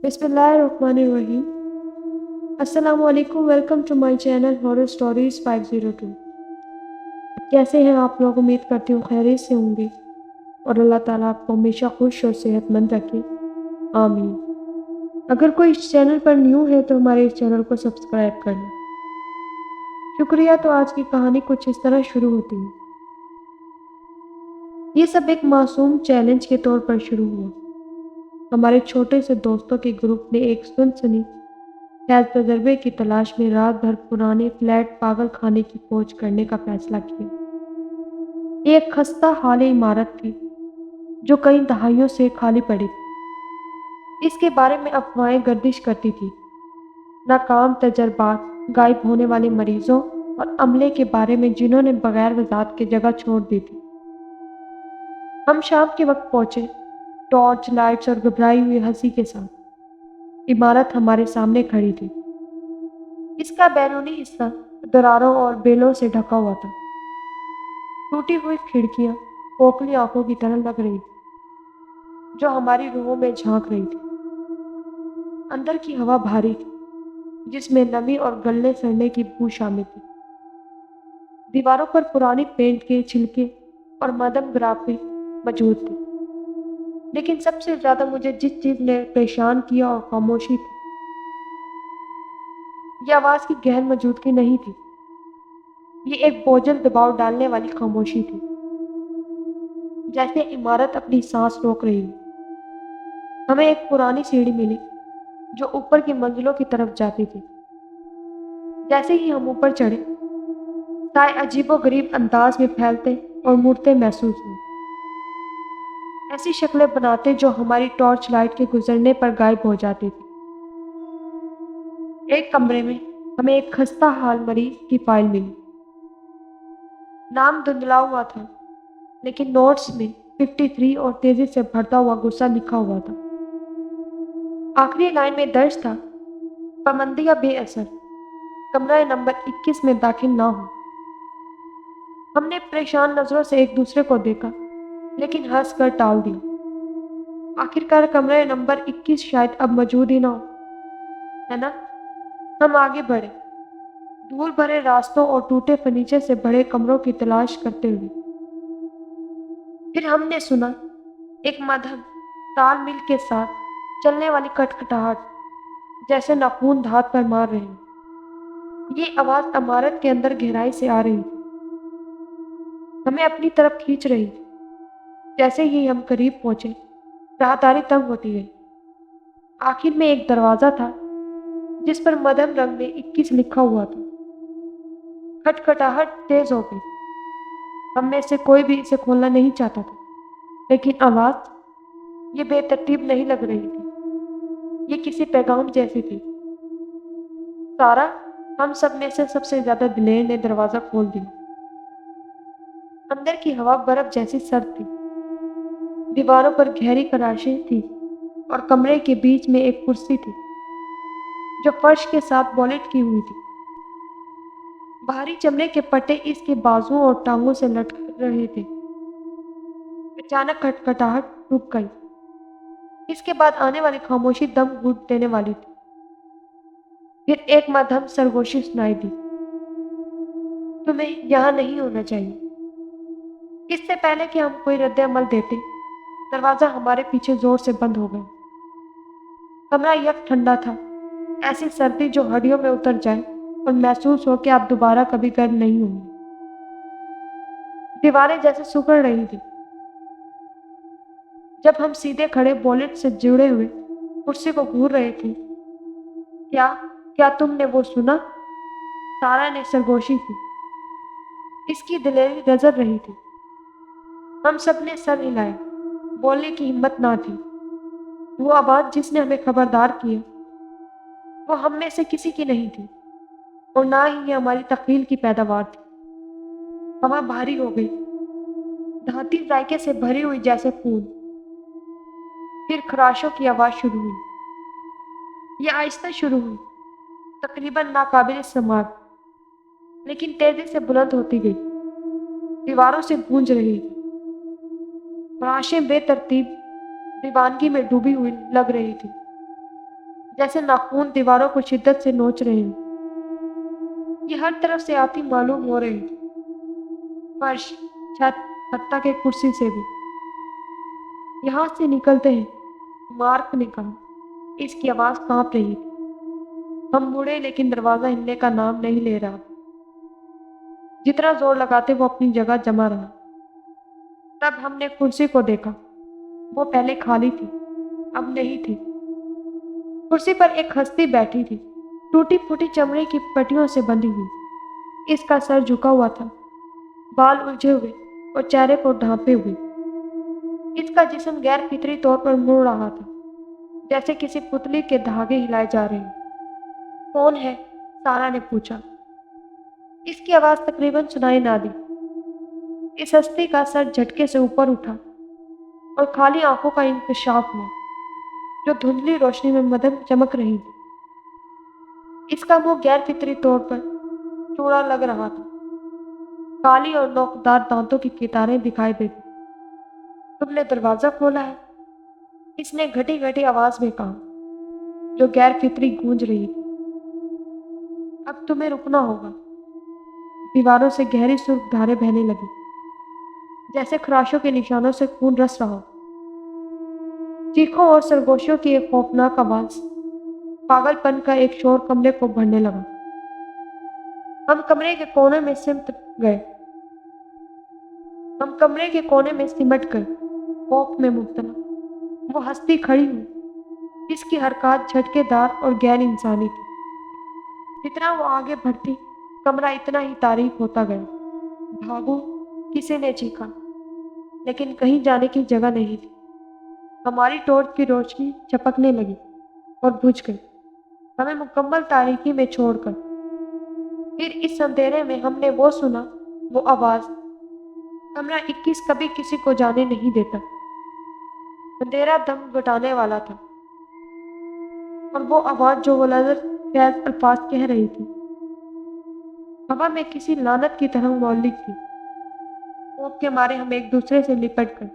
बिस्मिल्लाहिर्रहमानिर्रहीम। अस्सलाम वालेकुम। Welcome to my channel horror stories 502। कैसे हैं आप लोग? उम्मीद करती हूँ खैरियत से होंगे और अल्लाह ताला आपको हमेशा खुश और सेहतमंद रखे, आमीन। अगर कोई इस चैनल पर न्यू है तो हमारे इस चैनल को सब्सक्राइब कर लें। शुक्रिया। तो आज की कहानी कुछ इस तरह शुरू होती है। ये सब एक मासूम चैलेंज के तौर पर शुरू हुआ। हमारे छोटे से दोस्तों के ग्रुप ने एक सुनसनी खैर तजर्बे की तलाश में रात भर पुराने फ्लैट पागल खाने की खोज करने का फैसला किया। ये एक खस्ता हाल इमारत थी जो कई दहाइयों से खाली पड़ी थी। इसके बारे में अफवाहें गर्दिश करती थी। नाकाम तजर्बात, गायब होने वाले मरीजों और अमले के बारे में जिन्होंने बगैर वजाहत के जगह छोड़ दी थी। हम शाम के वक्त पहुंचे, टॉर्च लाइट्स और घबराई हुई हंसी के साथ। इमारत हमारे सामने खड़ी थी। इसका बैरूनी हिस्सा दरारों और बेलों से ढका हुआ था। टूटी हुई खिड़कियां खोखली आंखों की तरह लग रही थी जो हमारी रूहों में झांक रही थी। अंदर की हवा भारी थी जिसमें नमी और गलने सड़ने की बू शामिल थी। दीवारों पर पुरानी पेंट के छिलके और मदम ग्राफी मौजूद थी। लेकिन सबसे ज्यादा मुझे जिस चीज ने परेशान किया और खामोशी थी। यह आवाज की गहन मौजूदगी नहीं थी। ये एक बोझल दबाव डालने वाली खामोशी थी, जैसे इमारत अपनी सांस रोक रही हो। हमें एक पुरानी सीढ़ी मिली जो ऊपर की मंजिलों की तरफ जाती थी। जैसे ही हम ऊपर चढ़े, साए अजीबोगरीब अंदाज में फैलते और मुड़ते महसूस हुए। ऐसी शक्लें बनाते जो हमारी टॉर्च लाइट के गुजरने पर गायब हो जाती थी। एक कमरे में हमें एक खस्ता हाल मरीज की फाइल मिली। नाम धुंधला हुआ था, लेकिन नोट्स में 53 और तेजी से बढ़ता हुआ गुस्सा लिखा हुआ था। आखिरी लाइन में दर्ज था, पाबंदियां बेअसर, कमरा नंबर 21 में दाखिल ना हो। हमने परेशान नजरों से एक दूसरे को देखा, लेकिन हंस कर टाल दिया। आखिरकार कमरे नंबर 21 शायद अब मौजूद ही ना हो, है ना? हम आगे बढ़े, धूल भरे रास्तों और टूटे फर्नीचर से भरे कमरों की तलाश करते हुए। फिर हमने सुना एक मध्यम ताल मिल के साथ चलने वाली खटखटाहट, जैसे नाखून धात पर मार रहे हैं। ये आवाज इमारत के अंदर गहराई से आ रही थी, हमें अपनी तरफ खींच रही थी। जैसे ही हम करीब पहुंचे, राहदारी तंग होती गई। आखिर में एक दरवाजा था जिस पर मध्यम रंग में 21 लिखा हुआ था। खटखटाहट तेज हो गई। हम में से कोई भी इसे खोलना नहीं चाहता था, लेकिन आवाज ये बेतरतीब नहीं लग रही थी। ये किसी पैगाम जैसी थी। सारा, हम सब में से सबसे ज्यादा दिलेर ने दरवाजा खोल दिया। अंदर की हवा बर्फ जैसी सर्द थी। दीवारों पर गहरी खराशें थी और कमरे के बीच में एक कुर्सी थी जो फर्श के साथ बॉलेट की हुई थी। भारी चमड़े के पट्टे इसके बाजुओं और टांगों से लटक रहे थे। अचानक खटखटाहट रुक गई। इसके बाद आने वाली खामोशी दम घुट देने वाली थी। फिर एक मध्यम सरगोशी सुनाई दी, तुम्हें यहाँ नहीं होना चाहिए। इससे पहले कि हम कोई रद्द अमल देते, दरवाजा हमारे पीछे जोर से बंद हो गया। कमरा यक ठंडा था, ऐसी सर्दी जो हड्डियों में उतर जाए और महसूस हो कि आप दोबारा कभी गर्म नहीं होंगे। दीवारें जैसे सिकुड़ रही थी। जब हम सीधे खड़े बॉलेट से जुड़े हुए कुर्सी को घूर रहे थे, क्या क्या तुमने वो सुना? सारा ने सरगोशी की। इसकी दिलेरी नजर रही थी। हम सब ने सर हिलाया। बोलने की हिम्मत ना थी। वो आवाज जिसने हमें खबरदार किया, वो हम में से किसी की नहीं थी और ना ही ये हमारी तख्लील की पैदावार थी। हवा भारी हो गई, धाती जायके से भरी हुई जैसे खून। फिर खराशों की आवाज शुरू हुई। ये आहिस्ता शुरू हुई, तकरीबन नाकाबिल समात, लेकिन तेजी से बुलंद होती गई। दीवारों से गूंज रही थी। फराशें बेतरतीब दीवानगी में डूबी हुई लग रही थी। जैसे नाखून दीवारों को शिद्दत से नोच रहे हैं। ये हर तरफ से आती मालूम हो रही थी, फर्श, छत, हत्ता के कुर्सी से भी। यहाँ से निकलते हैं, मार्क ने कहा। इसकी आवाज कांप रही थी। हम मुड़े लेकिन दरवाजा हिलने का नाम नहीं ले रहा। जितना जोर लगाते वो अपनी जगह जमा रहा। तब हमने कुर्सी को देखा। वो पहले खाली थी, अब नहीं थी। कुर्सी पर एक हस्ती बैठी थी, टूटी फूटी चमड़े की पट्टियों से बंधी हुई। इसका सर झुका हुआ था, बाल उलझे हुए और चेहरे को ढांपे हुए। इसका जिस्म गैर फितरी तौर पर मुड़ रहा था, जैसे किसी पुतली के धागे हिलाए जा रहे हैं। कौन है? सारा ने पूछा। इसकी आवाज तकरीबन सुनाई ना दी। इस हस्ती का सर झटके से ऊपर उठा और खाली आंखों का इंकशाफ हुआ, जो धुंधली रोशनी में मदन चमक रही थी। इसका मुंह गैर फितरी तौर पर चौड़ा लग रहा था। काली और नोकदार दांतों की कितारें दिखाई देती। तुमने दरवाजा खोला है? इसने घटी घटी आवाज में कहा, जो गैर फितरी गूंज रही थी। अब तुम्हें रुकना होगा। दीवारों से गहरी सुर्ख धारें बहने लगी, जैसे खराशों के निशानों से खून रस रहा हो। चीखों और सरगोशियों की एक खौफनाक आवाज, पागलपन का एक शोर कमरे को भरने लगा। हम कमरे के कोने में सिमट गए। हम कमरे के कोने में सिमट गए, खौफ में मुब्तला। वो हस्ती खड़ी हुई, जिसकी हरकत झटकेदार और गैर इंसानी थी। जितना वो आगे बढ़ती, कमरा इतना ही तारीक होता गया। भागो, किसी ने चीखा, लेकिन कहीं जाने की जगह नहीं थी। हमारी टॉर्च की रोशनी चपकने लगी और बुझ गई, हमें मुकम्मल तारीकी में छोड़कर। फिर इस अंधेरे में हमने वो सुना, वो आवाज। कमरा 21 कभी किसी को जाने नहीं देता। अंधेरा दम घुटाने वाला था, और वो आवाज जो वो लफ्ज़ फैज अल्फाज कह रही थी, हवा में किसी लानत की तरह मौलिक थी। खौफ के मारे हम एक दूसरे से लिपट गए,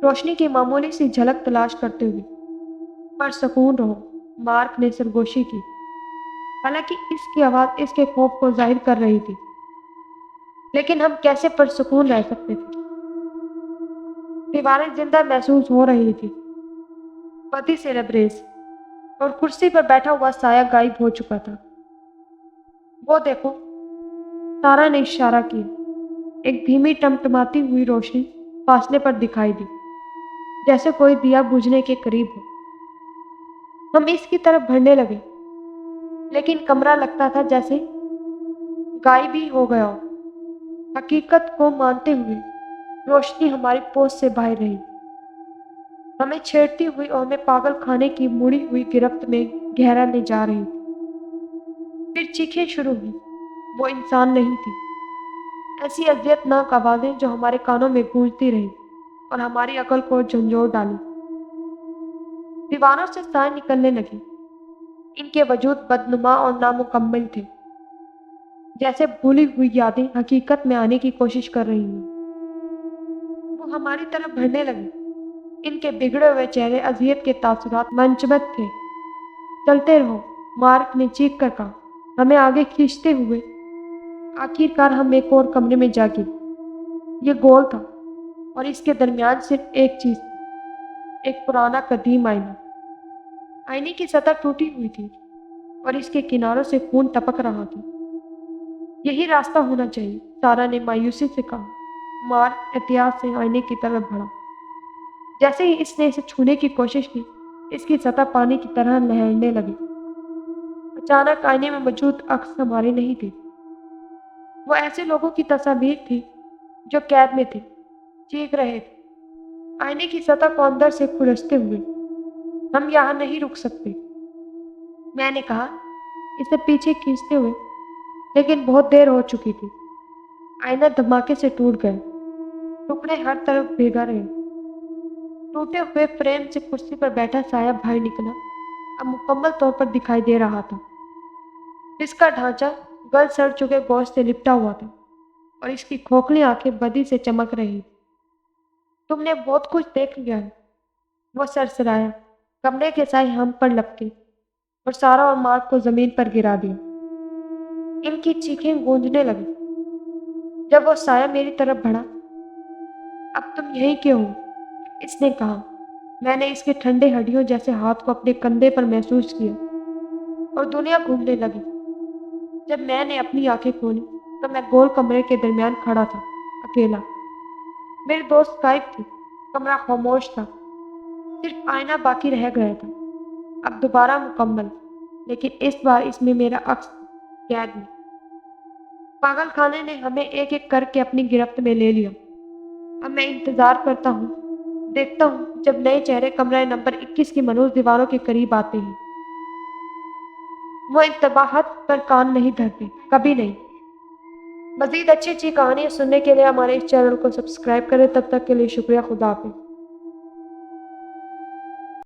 रोशनी की मामूली सी झलक तलाश करते हुए। पर सुकून रहो, मार्क ने सरगोशी की। हालांकि इसकी आवाज इसके खौफ को जाहिर कर रही थी, लेकिन हम कैसे पुरसुकून रह सकते थे? दीवारें जिंदा महसूस हो रही थी, पति से लबरेज, और कुर्सी पर बैठा हुआ साया गायब हो चुका था। वो देखो, सारा ने इशारा किया। एक धीमी टमटमाती हुई रोशनी फासले पर दिखाई दी, जैसे कोई दिया बुझने के करीब हो। हम इसकी तरफ बढ़ने लगे, लेकिन कमरा लगता था जैसे गायब ही हो गया हो। हकीकत को मानते हुए रोशनी हमारी पहुंच से बाहर रही, हमें छेड़ती हुई और हमें पागल खाने की मुड़ी हुई गिरफ्त में गहरा ले जा रही थी। फिर चीखें शुरू हुई। वो इंसान नहीं थी। ऐसी अजियतनाक आवाजें जो हमारे कानों में गूंजती रही और हमारी अकल को झंझोर डाली। दीवारों से साए निकलने लगी। इनके वजूद बदनुमा और नामुकम्मल थे, जैसे भूली हुई यादें हकीकत में आने की कोशिश कर रही हूँ। वो हमारी तरफ बढ़ने लगे। इनके बिगड़े हुए चेहरे अजियत के तासुरात मंचबत थे। चलते रहो, मार्क ने चीख कर कहा, हमें आगे खींचते हुए। आखिरकार हम एक और कमरे में जा गिरे। ये गोल था और इसके दरमियान सिर्फ एक चीज थी, एक पुराना कदीम आईना। आईने की सतह टूटी हुई थी और इसके किनारों से खून टपक रहा था। यही रास्ता होना चाहिए, सारा ने मायूसी से कहा। मार्क एहतियात से आईने की तरफ बढ़ा। जैसे ही इसने इसे छूने की कोशिश की, इसकी सतह पानी की तरह लहरने लगी। अचानक आईने में मौजूद अक्स हमारी नहीं थी। वो ऐसे लोगों की तस्वीर थी जो कैद में थे, चीख रहे थे, आईने की सतह को अंदर से खुरचते हुए। हम यहाँ नहीं रुक सकते, मैंने कहा, इसे पीछे खींचते हुए, लेकिन बहुत देर हो चुकी थी। आईना धमाके से टूट गया, टुकड़े हर तरफ भीगा रहे। टूटे हुए फ्रेम से कुर्सी पर बैठा साया बाहर निकला, अब मुकम्मल तौर पर दिखाई दे रहा था। इसका ढांचा गल सड़ चुके गोश्त से लिपटा हुआ था और इसकी खोखली आंखें बदी से चमक रही। तुमने बहुत कुछ देख लिया है, वो सरसराया। कमरे के साए हम पर लपके और सारा और मार्क को जमीन पर गिरा दिया। इनकी चीखें गूंजने लगी। जब वो साया मेरी तरफ बढ़ा, अब तुम यहीं क्यों हो? इसने कहा। मैंने इसके ठंडे हड्डियों जैसे हाथ को अपने कंधे पर महसूस किया और दुनिया घूमने लगी। जब मैंने अपनी आंखें खोली तो मैं गोल कमरे के दरमियान खड़ा था, अकेला। मेरे दोस्त गायब थे, कमरा खामोश था, सिर्फ आईना बाकी रह गया था, अब दोबारा मुकम्मल, लेकिन इस बार इसमें मेरा अक्स कैद में। पागल खाने ने हमें एक एक करके अपनी गिरफ्त में ले लिया। अब मैं इंतजार करता हूँ, देखता हूँ जब नए चेहरे कमरा नंबर 21 की मनोज दीवारों के करीब आते हैं। वो इंतबाहत पर कान नहीं धरते, कभी नहीं। मजीद अच्छी अच्छी कहानियाँ सुनने के लिए हमारे इस चैनल को सब्सक्राइब करें। तब तक के लिए शुक्रिया। खुदा हाफिज़।